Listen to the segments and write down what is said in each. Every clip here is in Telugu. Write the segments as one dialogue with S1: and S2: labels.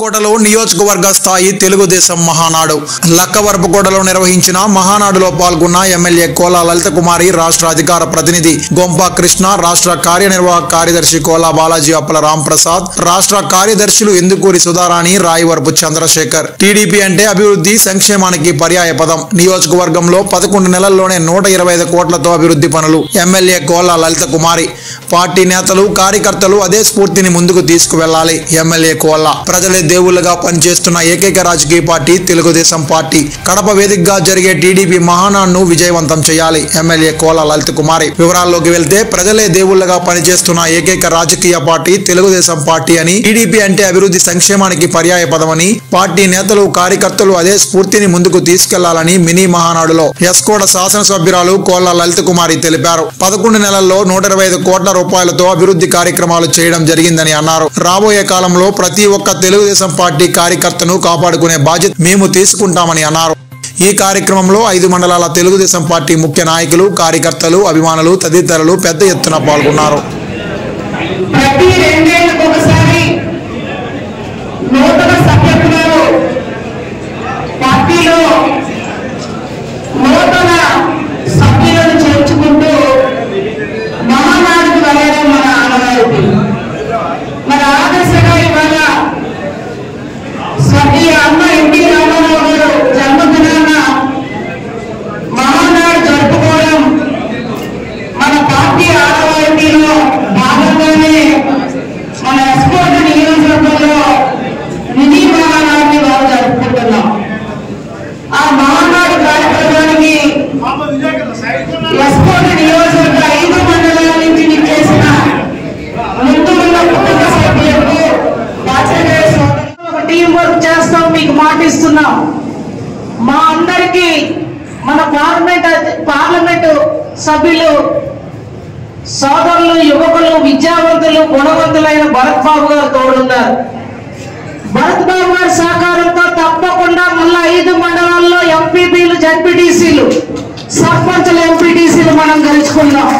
S1: లక్కవరపుకోటలో నియోజకవర్గ స్థాయి తెలుగుదేశం మహానాడు లక్కవరపుకోటలో నిర్వహించిన మహానాడులో పాల్గొన్న ఎమ్మెల్యే కోలా లలిత కుమారి, రాష్ట్ర అధికార ప్రతినిధి గొంప కృష్ణ, రాష్ట్ర కార్యనిర్వాహక కార్యదర్శి కోలా బాలాజీ అప్పల రాంప్రసాద్, రాష్ట్ర కార్యదర్శులు ఎందుకూరి సుధారాణి, రాయవరపు చంద్రశేఖర్. టీడీపీ అంటే అభివృద్ధి సంక్షేమానికి పర్యాయ పదం. నియోజకవర్గంలో 11 నెలల్లోనే 125 కోట్లతో అభివృద్ధి పనులు. ఎమ్మెల్యే కోలా లలిత కుమారి. పార్టీ నేతలు, కార్యకర్తలు అదే స్ఫూర్తిని ముందుకు తీసుకువెళ్లాలి. ఎమ్మెల్యే కోలా. ప్రజలే దేవుళ్లుగా పనిచేస్తున్న ఏకైక రాజకీయ పార్టీ తెలుగుదేశం పార్టీ. కడప వేదికగా జరిగే టీడీపీ మహానాడును విజయవంతం చేయాలి. ఎమ్మెల్యే కోలా లలిత కుమారి. వివరాల్లోకి వెళ్తే ప్రజలే దేవుళ్లుగా పనిచేస్తున్న ఏకైక రాజకీయ పార్టీ తెలుగుదేశం పార్టీ అని, టీడీపీ అంటే అభివృద్ధి సంక్షేమానికి పర్యాయ పదమని, పార్టీ నేతలు, కార్యకర్తలు అదే స్ఫూర్తిని ముందుకు తీసుకెళ్లాలని మినీ మహానాడులో ఎస్కోట శాసనసభ్యురాలు కోలా లలిత కుమారి తెలిపారు. 11 నెలల్లో 125 కోట్ల రూపాయలతో అభివృద్ధి కార్యక్రమాలు చేయడం జరిగిందని అన్నారు. రాబోయే కాలంలో ప్రతి ఒక్క తెలుగుదేశం పార్టీ కార్యకర్తను కాపాడుకునే బాధ్యత మేము తీసుకుంటామని అన్నారు. ఈ కార్యక్రమంలో 5 మండలాల తెలుగుదేశం పార్టీ ముఖ్య నాయకులు, కార్యకర్తలు, అభిమానులు తదితరులు పెద్ద ఎత్తున పాల్గొన్నారు.
S2: మా అందరికీ మన పార్లమెంటు సభ్యులు, సోదరులు, యువకులు, విద్యావంతులు, గుణవంతులైన భరత్ బాబు గారు తోడున్నారు. భరత్ బాబు గారి సహకారంతో తప్పకుండా మళ్ళా 5 మండలాల్లో ఎంపీపీలు, జడ్పీటీసీలు, సర్పంచులు, ఎంపీటీసీలు మనం గెలుచుకున్నాం.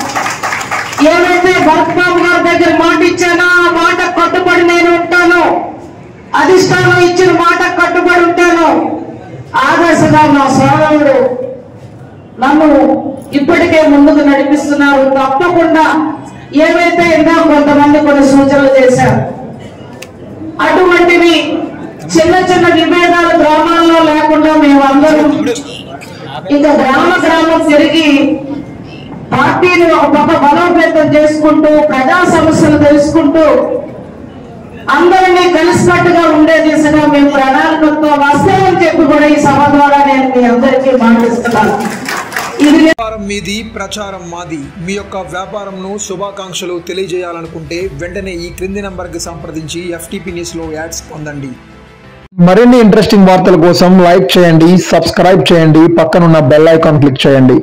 S2: ఏమైతే భరత్ బాబు గారి దగ్గర మాట ఇచ్చానో ఆ మాట కట్టుబడి నేను ఉంటాను. అధిష్టానం ఇచ్చిన మాట కట్టుబడి ఉంటాను. ఆదర్శంగా నా సోదరుడు నన్ను ఇప్పటికే ముందుకు నడిపిస్తున్నారు. తప్పకుండా ఏవైతే ఇందా కొంతమంది కొన్ని సూచనలు చేశారు, అటువంటివి చిన్న చిన్న విభేదాలు గ్రామాల్లో లేకుండా మేమందరం ఇంకా గ్రామం తిరిగి పార్టీని ఒక పక్క బలోపేతం చేసుకుంటూ, ప్రజా సమస్యలు తెలుసుకుంటూ, అందరినీ కలిసినట్టుగా ఉండే దిశగా మేము ప్రణాళికతో వస్తామని చెప్పి కూడా ఈ సభ ద్వారా నేను మీ అందరికీ మాటిస్తున్నాను.
S1: మీది ప్రచారం మాది. మీ యొక్క వ్యాపారంను శుభాకాంక్షలు తెలియజేయాలనుకుంటే వెంటనే ఈ క్రింది నంబర్కి సంప్రదించి FTP న్యూస్ లో యాడ్స్ పొందండి.
S3: మరిన్ని ఇంట్రెస్టింగ్ వార్తల కోసం లైక్ చేయండి, సబ్స్క్రైబ్ చేయండి, పక్కనున్న బెల్ ఐకాన్ క్లిక్ చేయండి.